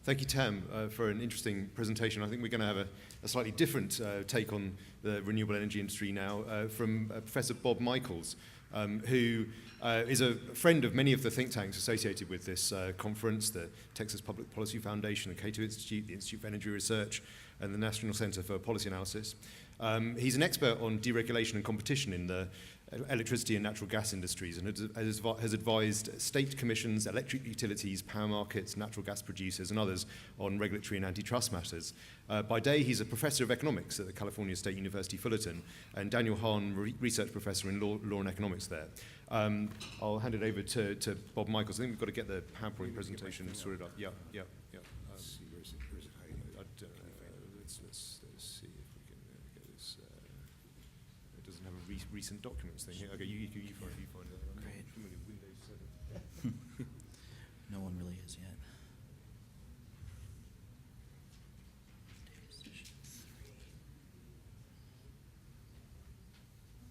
Thank you, Tam, for an interesting presentation. I think we're going to have a slightly different take on the renewable energy industry now from Professor Bob Michaels, who is a friend of many of the think tanks associated with this conference, the Texas Public Policy Foundation, the Cato Institute, the Institute for Energy Research, and the National Center for Policy Analysis. He's an expert on deregulation and competition in the electricity and natural gas industries, and has advised state commissions, electric utilities, power markets, natural gas producers, and others on regulatory and antitrust matters. By day, he's a professor of economics at the California State University, Fullerton, and Daniel Hahn, research professor in law and economics there. I'll hand it over to Bob Michaels. I think we've got to get the PowerPoint presentation sorted up. Yeah. Let's see, where's it hiding? Let's see if we can get this. It doesn't have a recent documents thing here. Okay, you find it. Great. Windows 7. No one really is yet.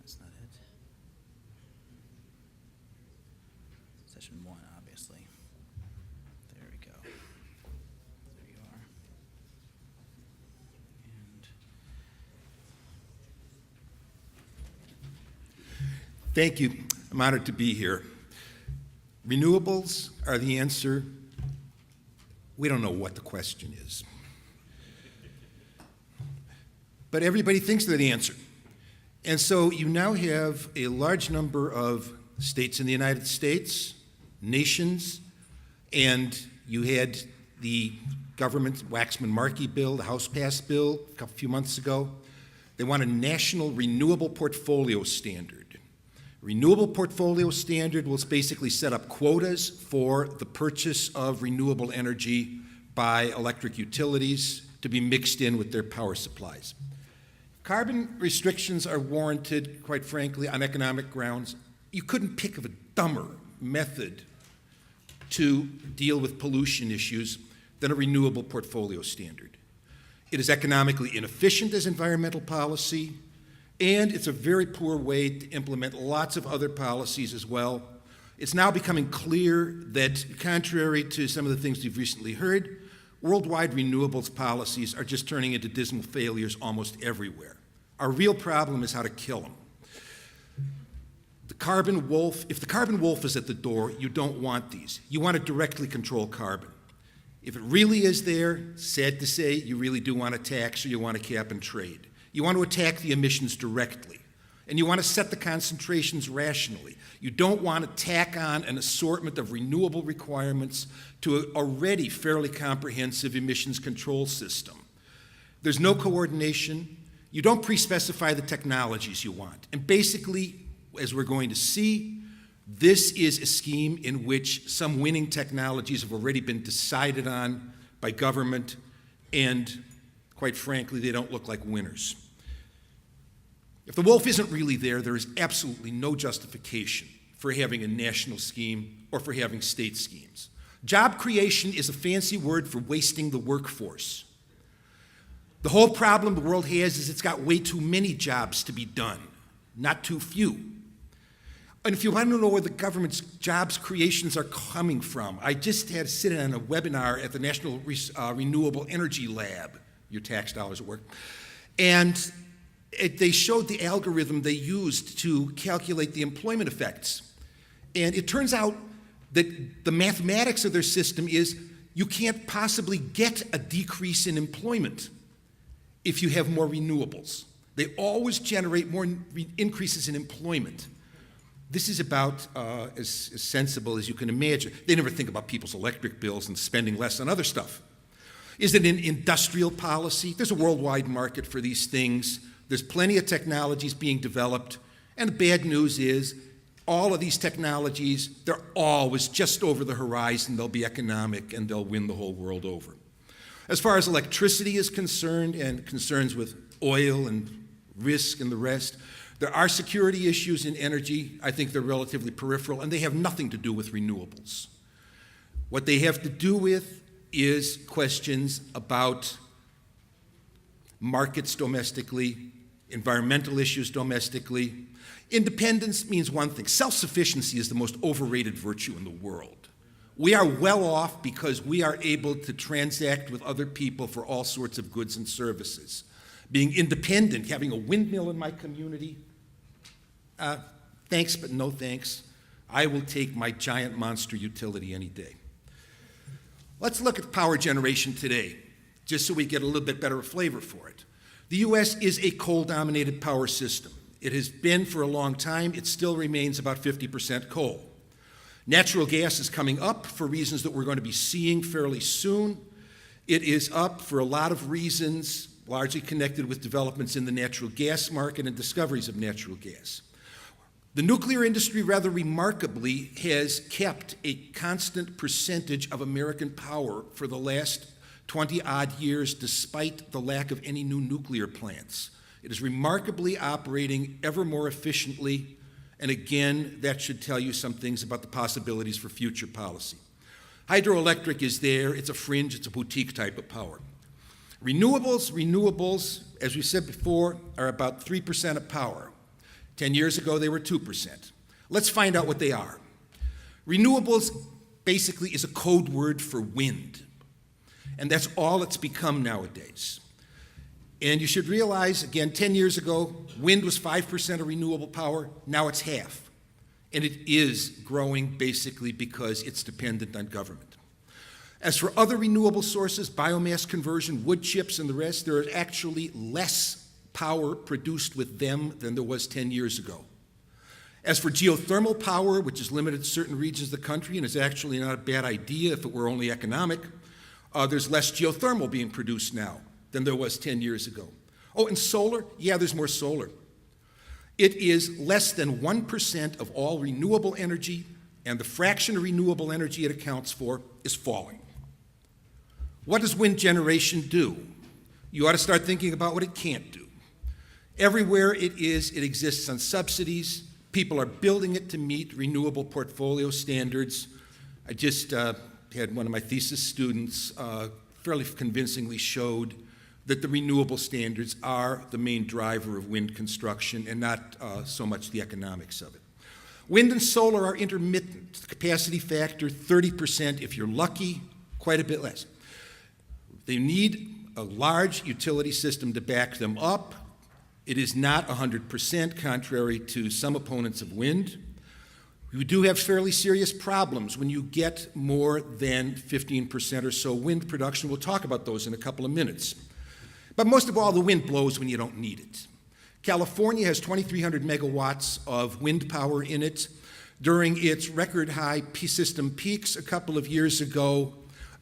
That's not it. Session 1, obviously. There we go. There you are. And thank you. I'm honored to be here. Renewables are the answer. We don't know what the question is. But everybody thinks they're the answer. And so you now have a large number of states in the United States, nations, and you had the government Waxman-Markey bill, the House passed bill a few months ago. They want a national renewable portfolio standard. Renewable portfolio standard will basically set up quotas for the purchase of renewable energy by electric utilities to be mixed in with their power supplies. Carbon restrictions are warranted, quite frankly, on economic grounds. You couldn't pick of a dumber method to deal with pollution issues than a renewable portfolio standard. It is economically inefficient as environmental policy, and it's a very poor way to implement lots of other policies as well. It's now becoming clear that, contrary to some of the things we've recently heard, worldwide renewables policies are just turning into dismal failures almost everywhere. Our real problem is how to kill them. The carbon wolf, if the carbon wolf is at the door, you don't want these. You want to directly control carbon. If it really is there, sad to say, you really do want to tax or you want to cap and trade. You want to attack the emissions directly, and you want to set the concentrations rationally. You don't want to tack on an assortment of renewable requirements to an already fairly comprehensive emissions control system. There's no coordination. You don't pre-specify the technologies you want. And basically, as we're going to see, this is a scheme in which some winning technologies have already been decided on by government, and quite frankly, they don't look like winners. If the wolf isn't really there, there is absolutely no justification for having a national scheme or for having state schemes. Job creation is a fancy word for wasting the workforce. The whole problem the world has is it's got way too many jobs to be done, not too few. And if you want to know where the government's jobs creations are coming from, I just had to sit in on a webinar at the National Renewable Energy Lab, your tax dollars at work, and they showed the algorithm they used to calculate the employment effects. And it turns out that the mathematics of their system is you can't possibly get a decrease in employment if you have more renewables. They always generate more increases in employment. This is about as sensible as you can imagine. They never think about people's electric bills and spending less on other stuff. Is it in industrial policy? There's a worldwide market for these things. There's plenty of technologies being developed. And the bad news is all of these technologies, they're always just over the horizon. They'll be economic and they'll win the whole world over. As far as electricity is concerned and concerns with oil and risk and the rest, there are security issues in energy. I think they're relatively peripheral, and they have nothing to do with renewables. What they have to do with is questions about markets domestically, environmental issues domestically. Independence means one thing. Self-sufficiency is the most overrated virtue in the world. We are well off because we are able to transact with other people for all sorts of goods and services. Being independent, having a windmill in my community, thanks but no thanks. I will take my giant monster utility any day. Let's look at power generation today, just so we get a little bit better flavor for it. The U.S. is a coal-dominated power system. It has been for a long time. It still remains about 50% coal. Natural gas is coming up for reasons that we're going to be seeing fairly soon. It is up for a lot of reasons, largely connected with developments in the natural gas market and discoveries of natural gas. The nuclear industry, rather remarkably, has kept a constant percentage of American power for the last 20-odd years, despite the lack of any new nuclear plants. It is remarkably operating ever more efficiently, and again, that should tell you some things about the possibilities for future policy. Hydroelectric is there. It's a fringe. It's a boutique type of power. Renewables, as we said before, are about 3% of power. 10 years ago, they were 2%. Let's find out what they are. Renewables basically is a code word for wind, and that's all it's become nowadays. And you should realize, again, 10 years ago, wind was 5% of renewable power. Now it's half. And it is growing basically because it's dependent on government. As for other renewable sources, biomass conversion, wood chips, and the rest, there is actually less power produced with them than there was 10 years ago. As for geothermal power, which is limited to certain regions of the country and is actually not a bad idea if it were only economic, there's less geothermal being produced now than there was 10 years ago. Oh, and solar? Yeah, there's more solar. It is less than 1% of all renewable energy, and the fraction of renewable energy it accounts for is falling. What does wind generation do? You ought to start thinking about what it can't do. Everywhere it is, it exists on subsidies. People are building it to meet renewable portfolio standards. I just had one of my thesis students fairly convincingly showed that the renewable standards are the main driver of wind construction and not so much the economics of it. Wind and solar are intermittent. The capacity factor, 30% if you're lucky, quite a bit less. They need a large utility system to back them up. It is not 100%, contrary to some opponents of wind. We do have fairly serious problems when you get more than 15% or so wind production. We'll talk about those in a couple of minutes. But most of all, the wind blows when you don't need it. California has 2,300 megawatts of wind power in it. During its record high system peaks a couple of years ago,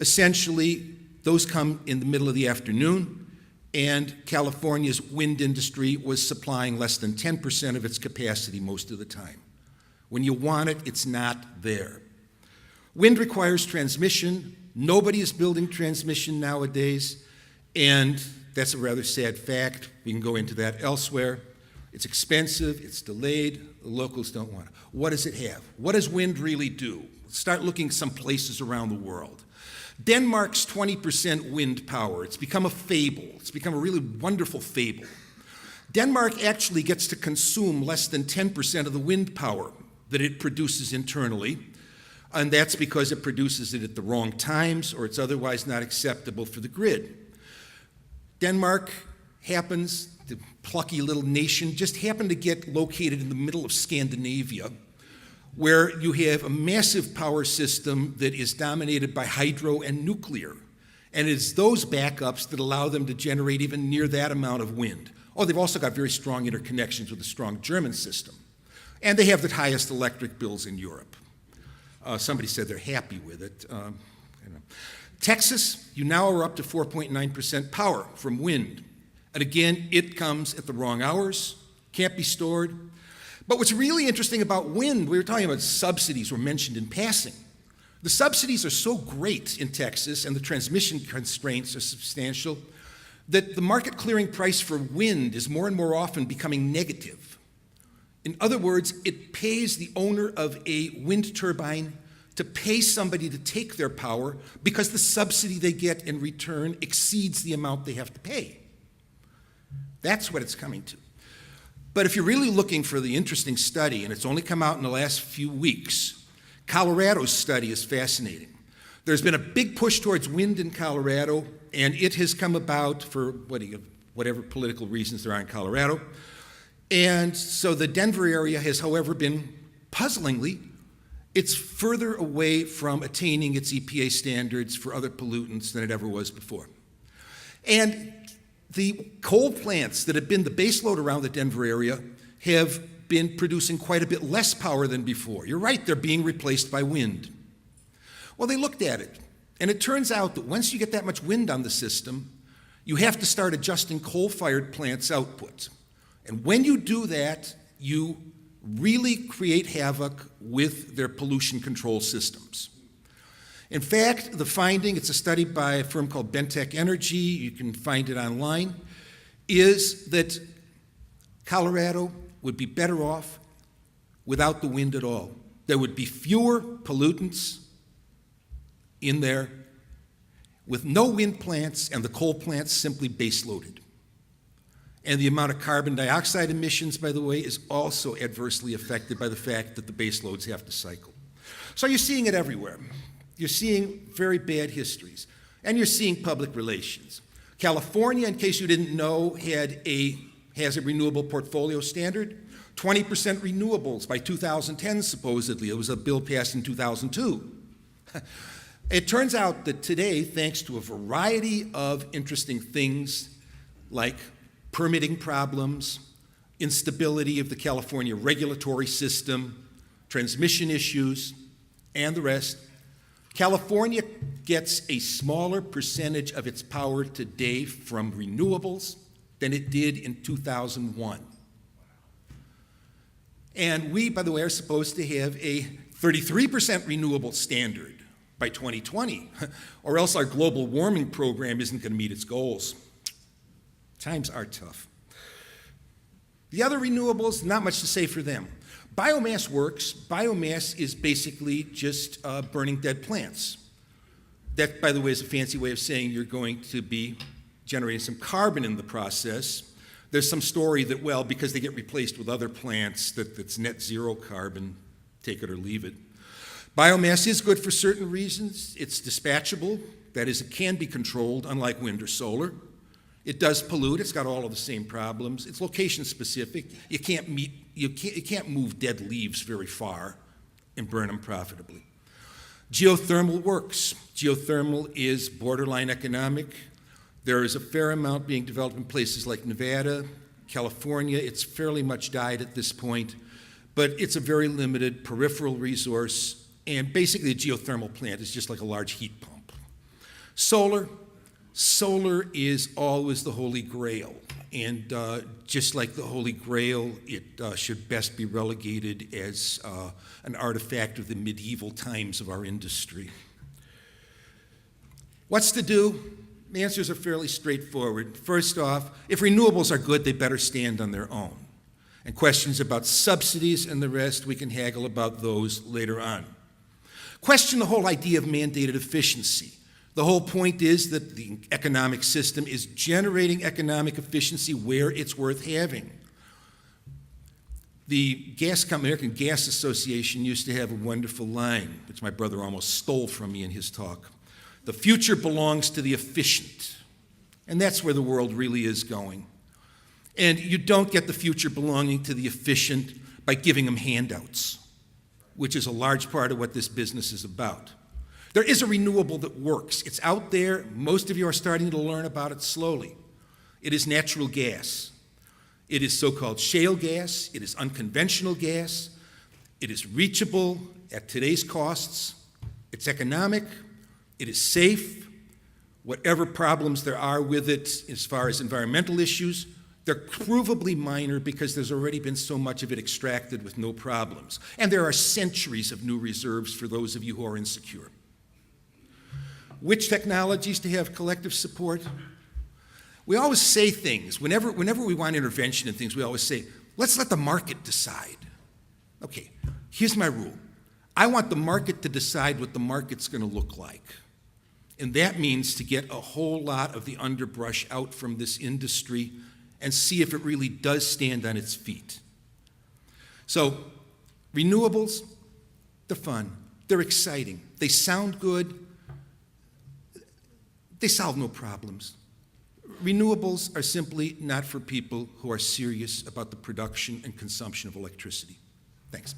essentially, those come in the middle of the afternoon, and California's wind industry was supplying less than 10% of its capacity most of the time. When you want it, it's not there. Wind requires transmission. Nobody is building transmission nowadays, and that's a rather sad fact. We can go into that elsewhere. It's expensive, it's delayed, the locals don't want it. What does it have? What does wind really do? Let's start looking some places around the world. Denmark's 20% wind power. It's become a fable. It's become a really wonderful fable. Denmark actually gets to consume less than 10% of the wind power that it produces internally, and that's because it produces it at the wrong times or it's otherwise not acceptable for the grid. Denmark happens, the plucky little nation, just happened to get located in the middle of Scandinavia, where you have a massive power system that is dominated by hydro and nuclear. And it's those backups that allow them to generate even near that amount of wind. Oh, they've also got very strong interconnections with a strong German system. And they have the highest electric bills in Europe. Somebody said they're happy with it. Texas, you now are up to 4.9% power from wind. And again, it comes at the wrong hours, can't be stored. But what's really interesting about wind, we were talking about subsidies were mentioned in passing. The subsidies are so great in Texas and the transmission constraints are substantial that the market clearing price for wind is more and more often becoming negative. In other words, it pays the owner of a wind turbine to pay somebody to take their power because the subsidy they get in return exceeds the amount they have to pay. That's what it's coming to. But if you're really looking for the interesting study, and it's only come out in the last few weeks, Colorado's study is fascinating. There's been a big push towards wind in Colorado, and it has come about for whatever political reasons there are in Colorado. And so the Denver area has, however, been, puzzlingly, it's further away from attaining its EPA standards for other pollutants than it ever was before. And the coal plants that have been the baseload around the Denver area have been producing quite a bit less power than before. You're right, they're being replaced by wind. Well, they looked at it, and it turns out that once you get that much wind on the system, you have to start adjusting coal-fired plants' output. And when you do that, you really create havoc with their pollution control systems. In fact, the finding, it's a study by a firm called Bentech Energy, you can find it online, is that Colorado would be better off without the wind at all. There would be fewer pollutants in there with no wind plants and the coal plants simply baseloaded. And the amount of carbon dioxide emissions, by the way, is also adversely affected by the fact that the baseloads have to cycle. So you're seeing it everywhere. You're seeing very bad histories, and you're seeing public relations. California, in case you didn't know, has a renewable portfolio standard, 20% renewables by 2010, supposedly. It was a bill passed in 2002. It turns out that today, thanks to a variety of interesting things like permitting problems, instability of the California regulatory system, transmission issues, and the rest, California gets a smaller percentage of its power today from renewables than it did in 2001. And we, by the way, are supposed to have a 33% renewable standard by 2020, or else our global warming program isn't going to meet its goals. Times are tough. The other renewables, not much to say for them. Biomass works. Biomass is basically just burning dead plants. That, by the way, is a fancy way of saying you're going to be generating some carbon in the process. There's some story that, well, because they get replaced with other plants, that's net zero carbon, take it or leave it. Biomass is good for certain reasons. It's dispatchable. That is, it can be controlled, unlike wind or solar. It does pollute. It's got all of the same problems. It's location specific. You can't move dead leaves very far and burn them profitably. Geothermal works. Geothermal is borderline economic. There is a fair amount being developed in places like Nevada, California. It's fairly much died at this point, but it's a very limited peripheral resource, and basically a geothermal plant is just like a large heat pump. Solar is always the Holy Grail, and just like the Holy Grail, it should best be relegated as an artifact of the medieval times of our industry. What's to do? The answers are fairly straightforward. First off, if renewables are good, they better stand on their own. And questions about subsidies and the rest, we can haggle about those later on. Question the whole idea of mandated efficiency. The whole point is that the economic system is generating economic efficiency where it's worth having. The American Gas Association used to have a wonderful line, which my brother almost stole from me in his talk. The future belongs to the efficient. And that's where the world really is going. And you don't get the future belonging to the efficient by giving them handouts, which is a large part of what this business is about. There is a renewable that works. It's out there. Most of you are starting to learn about it slowly. It is natural gas. It is so-called shale gas. It is unconventional gas. It is reachable at today's costs. It's economic. It is safe. Whatever problems there are with it as far as environmental issues, they're provably minor because there's already been so much of it extracted with no problems. And there are centuries of new reserves for those of you who are insecure. Which technologies to have collective support? We always say things, whenever we want intervention in things, we always say, let's let the market decide. Okay, here's my rule. I want the market to decide what the market's going to look like. And that means to get a whole lot of the underbrush out from this industry and see if it really does stand on its feet. So, renewables, they're fun. They're exciting. They sound good. They solve no problems. Renewables are simply not for people who are serious about the production and consumption of electricity. Thanks.